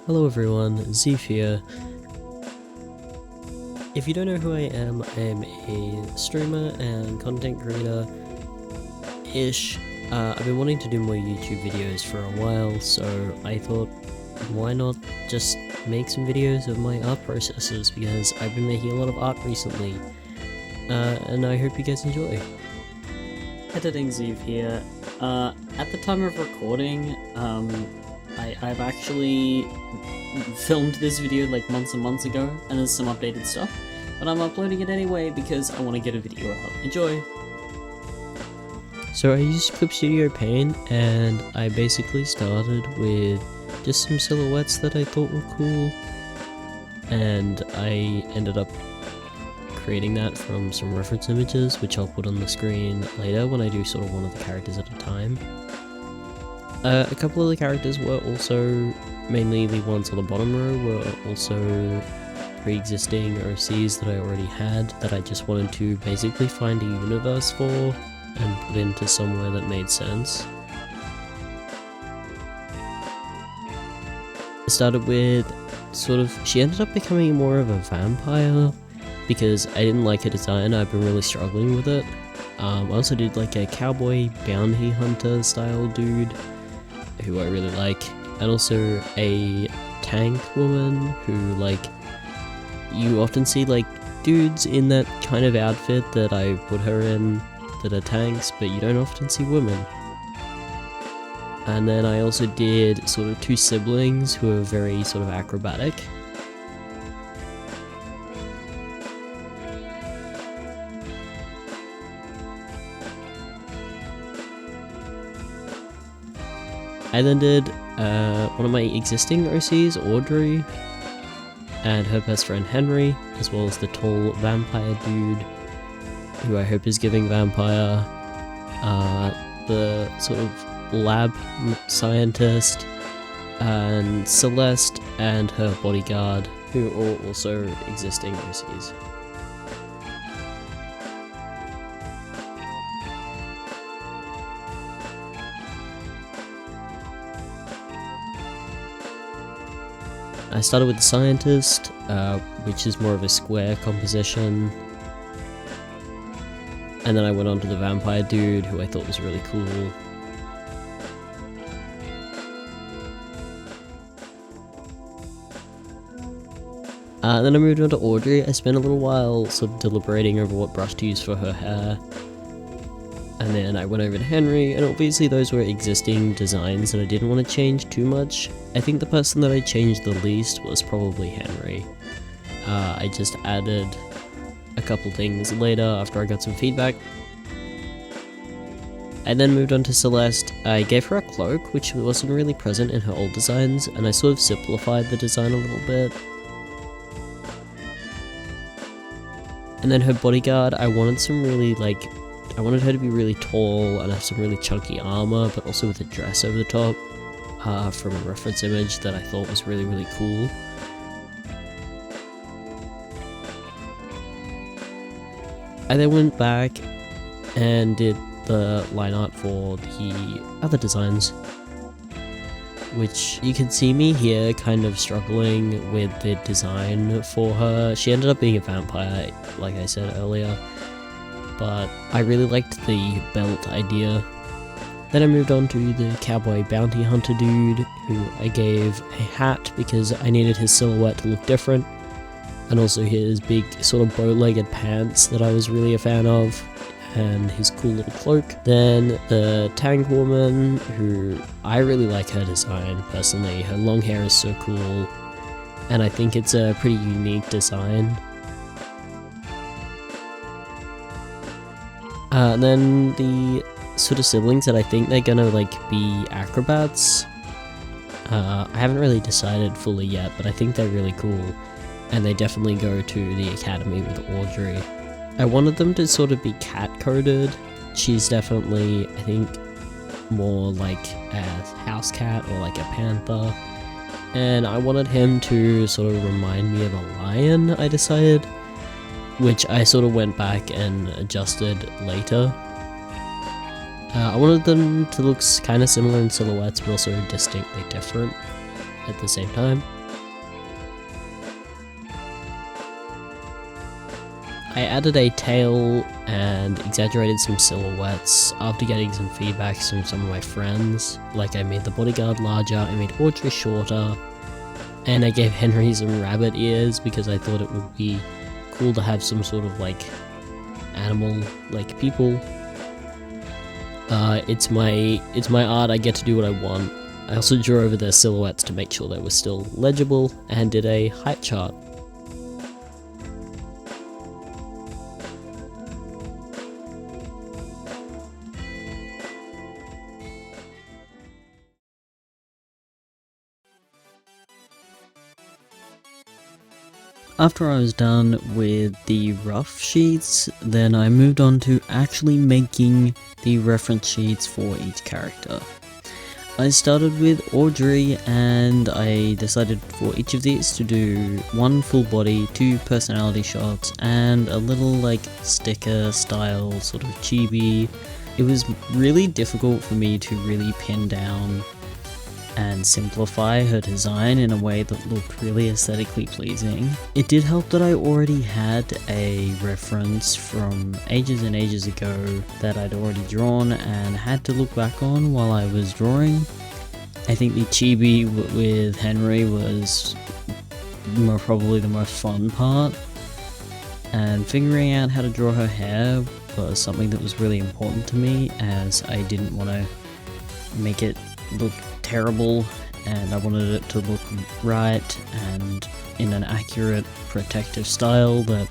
Hello everyone, Zeef here. If you don't know who I am a streamer and content creator-ish. I've been wanting to do more YouTube videos for a while, so I thought, why not just make some videos of my art processes, because I've been making a lot of art recently, and I hope you guys enjoy. Editing Zeef here. At the time of recording, I've actually filmed this video like months and months ago, and there's some updated stuff, but I'm uploading it anyway because I want to get a video out. Enjoy! So I used Clip Studio Paint, and I basically started with just some silhouettes that I thought were cool, and I ended up creating that from some reference images, which I'll put on the screen later when I do sort of one of the characters at a time. A couple of the characters were also, mainly the ones on the bottom row, were also pre-existing OCs that I already had, that I just wanted to basically find a universe for and put into somewhere that made sense. I started with she ended up becoming more of a vampire, because I didn't like her design. I've been really struggling with it. I also did like a cowboy bounty hunter style dude, who I really like, and also a tank woman who, like, you often see like dudes in that kind of outfit that I put her in that are tanks, but you don't often see women. And then I also did sort of two siblings who are very sort of acrobatic. I then did one of my existing OCs, Audrey, and her best friend Henry, as well as the tall vampire dude, who I hope is giving vampire, the sort of lab scientist, and Celeste and her bodyguard, who are also existing OCs. I started with the scientist, which is more of a square composition, and then I went on to the vampire dude, who I thought was really cool. Then I moved on to Audrey. I spent a little while sort of deliberating over what brush to use for her hair. And then I went over to Henry, and obviously those were existing designs that I didn't want to change too much. I think the person that I changed the least was probably Henry. I just added a couple things later after I got some feedback. I then moved on to Celeste. I gave her a cloak, which wasn't really present in her old designs, and I sort of simplified the design a little bit. And then her bodyguard, I wanted her to be really tall and have some really chunky armor, but also with a dress over the top, from a reference image that I thought was really, really cool. I then went back and did the line art for the other designs, which you can see me here kind of struggling with the design for her. She ended up being a vampire, like I said earlier, but I really liked the belt idea. Then I moved on to the cowboy bounty hunter dude, who I gave a hat because I needed his silhouette to look different, and also his big sort of bow-legged pants that I was really a fan of, and his cool little cloak. Then the tank woman, who I really like her design personally. Her long hair is so cool, and I think it's a pretty unique design. And then the sort of siblings that I think they're gonna be acrobats. I haven't really decided fully yet, but I think they're really cool, and they definitely go to the academy with Audrey. I wanted them to sort of be cat-coded. She's definitely, I think, more like a house cat or like a panther, and I wanted him to sort of remind me of a lion, I decided, which I sort of went back and adjusted later. I wanted them to look kind of similar in silhouettes, but also distinctly different. at the same time. I added a tail and exaggerated some silhouettes after getting some feedback from some of my friends. Like, I made the bodyguard larger, I made Audrey shorter, and I gave Henry some rabbit ears because I thought it would be cool to have some sort of like animal, like people. It's my art, I get to do what I want. I also drew over their silhouettes to make sure they were still legible and did a height chart. After I was done with the rough sheets, then I moved on to actually making the reference sheets for each character. I started with Audrey and I decided for each of these to do one full body, 2 personality shots, and a little like sticker style sort of chibi. It was really difficult for me to really pin down and simplify her design in a way that looked really aesthetically pleasing. It did help that I already had a reference from ages and ages ago that I'd already drawn and had to look back on while I was drawing. I think the chibi with Henry was probably the most fun part, and figuring out how to draw her hair was something that was really important to me, as I didn't want to make it look terrible and I wanted it to look right and in an accurate protective style that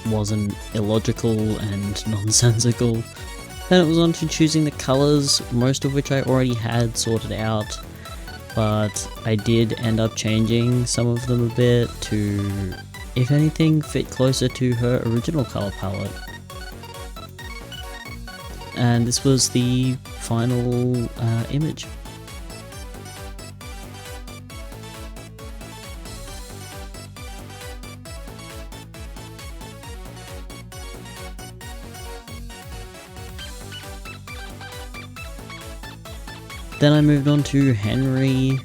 wasn't illogical and nonsensical. Then it was on to choosing the colours, most of which I already had sorted out, but I did end up changing some of them a bit to, if anything, fit closer to her original colour palette. And this was the final image. Then I moved on to Henry,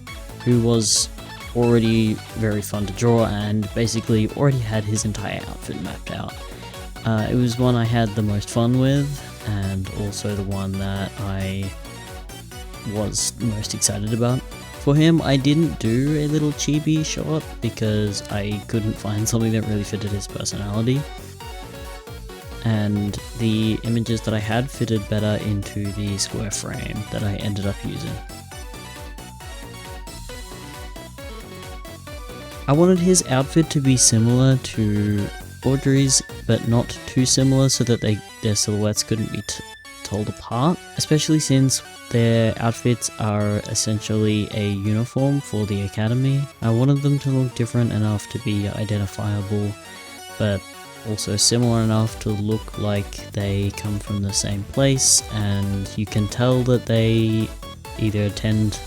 who was already very fun to draw and basically already had his entire outfit mapped out. It was one I had the most fun with, and also the one that I was most excited about. For him, I didn't do a little chibi shot because I couldn't find something that really fitted his personality, and the images that I had fitted better into the square frame that I ended up using. I wanted his outfit to be similar to Audrey's, but not too similar so that their silhouettes couldn't be told apart, especially since their outfits are essentially a uniform for the academy. I wanted them to look different enough to be identifiable, but also similar enough to look like they come from the same place and you can tell that they either attend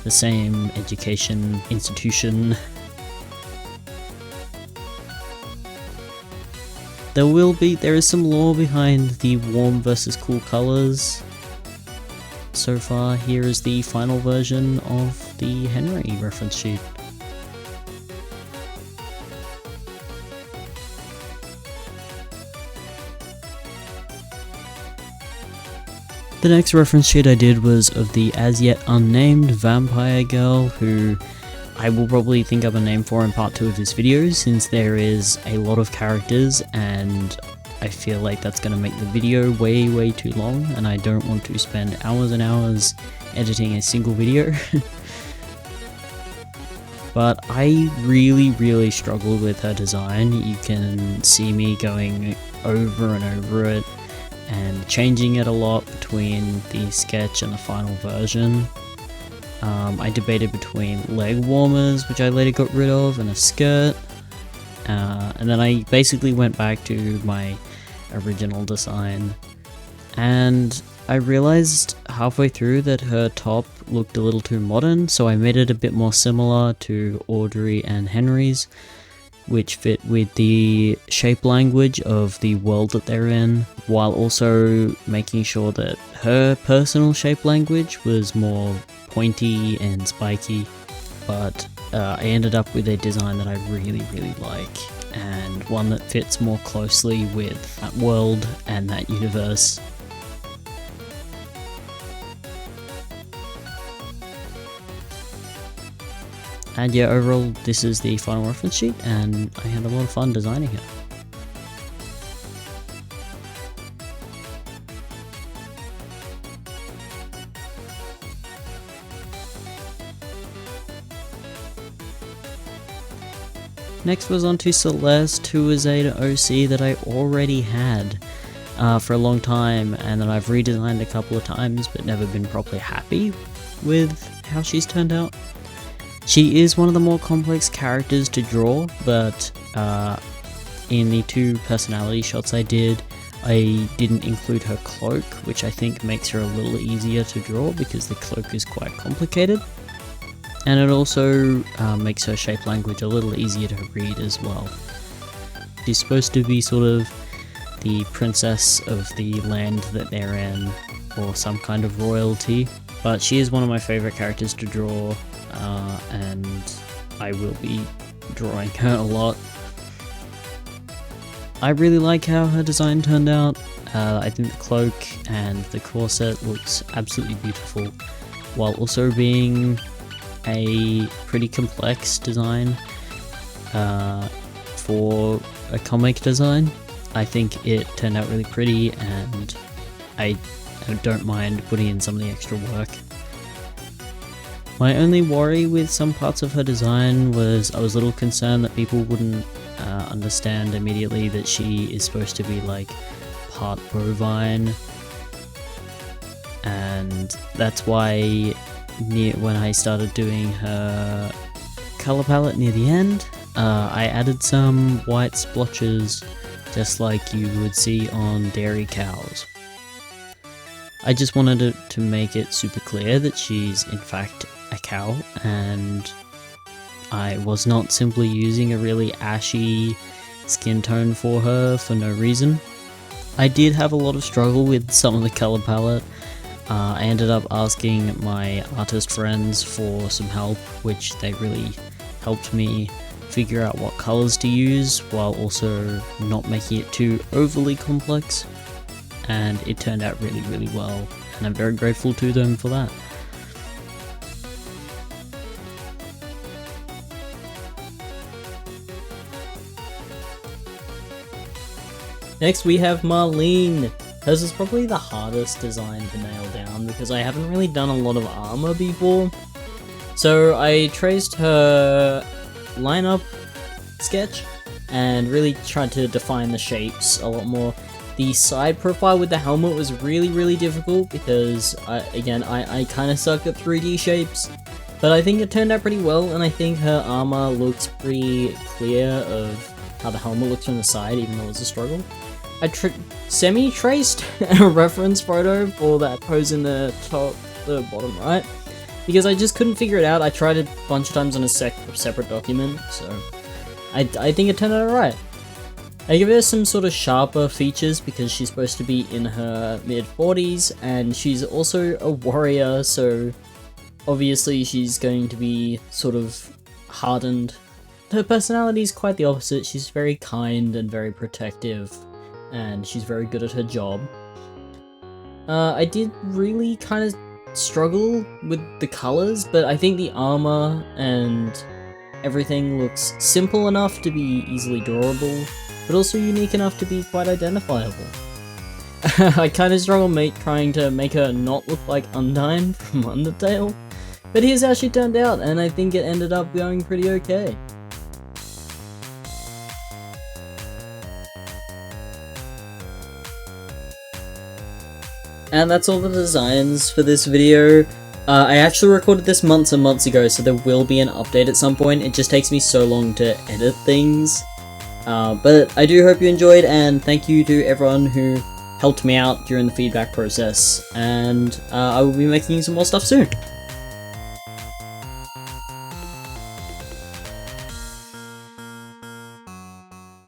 the same education institution. There is some lore behind the warm versus cool colors. So far, here is the final version of the Henry reference sheet. The next reference sheet I did was of the as yet unnamed vampire girl, who I will probably think up a name for in part 2 of this video, since there is a lot of characters and I feel like that's going to make the video way too long, and I don't want to spend hours and hours editing a single video. But I really struggled with her design. You can see me going over and over it and changing it a lot between the sketch and the final version. I debated between leg warmers, which I later got rid of, and a skirt, and then I basically went back to my original design, and I realized halfway through that her top looked a little too modern, so I made it a bit more similar to Audrey and Henry's, which fit with the shape language of the world that they're in, while also making sure that her personal shape language was more pointy and spiky. but I ended up with a design that I really like, and one that fits more closely with that world and that universe. And yeah, overall this is the final reference sheet, and I had a lot of fun designing it. Next was on to Celeste, who was an OC that I already had for a long time, and that I've redesigned a couple of times but never been properly happy with how she's turned out. She is one of the more complex characters to draw, but in the 2 personality shots I didn't include her cloak, which I think makes her a little easier to draw because the cloak is quite complicated. And it also makes her shape language a little easier to read as well. She's supposed to be sort of the princess of the land that they're in, or some kind of royalty, but she is one of my favourite characters to draw, and I will be drawing her a lot. I really like how her design turned out. I think the cloak and the corset looks absolutely beautiful, while also being a pretty complex design for a comic design. I think it turned out really pretty, and I don't mind putting in some of the extra work. My only worry with some parts of her design was I was a little concerned that people wouldn't understand immediately that she is supposed to be like part bovine, and that's why when I started doing her color palette near the end, I added some white splotches just like you would see on dairy cows. I just wanted to make it super clear that she's in fact a cow, and I was not simply using a really ashy skin tone for her for no reason. I did have a lot of struggle with some of the color palette. I ended up asking my artist friends for some help, which they really helped me figure out what colors to use while also not making it too overly complex, and it turned out really well, and I'm very grateful to them for that. Next we have Marlene. Hers is probably the hardest design to nail down because I haven't really done a lot of armor before. So I traced her lineup sketch and really tried to define the shapes a lot more. The side profile with the helmet was really difficult because I kind of suck at 3D shapes, but I think it turned out pretty well, and I think her armor looks pretty clear of how the helmet looks from the side, even though it's a struggle. I semi-traced a reference photo for that pose in the bottom right, because I just couldn't figure it out. I tried it a bunch of times on a separate document, so I think it turned out alright. I give her some sort of sharper features because she's supposed to be in her mid-40s, and she's also a warrior, so obviously she's going to be sort of hardened. Her personality is quite the opposite. She's very kind and very protective, and she's very good at her job. I did really kind of struggle with the colors, but I think the armor and everything looks simple enough to be easily drawable, but also unique enough to be quite identifiable. I kind of struggle trying to make her not look like Undyne from Undertale, but here's how she turned out, and I think it ended up going pretty okay. And that's all the designs for this video. I actually recorded this months and months ago, so there will be an update at some point. It just takes me so long to edit things. But I do hope you enjoyed, and thank you to everyone who helped me out during the feedback process. And I will be making some more stuff soon.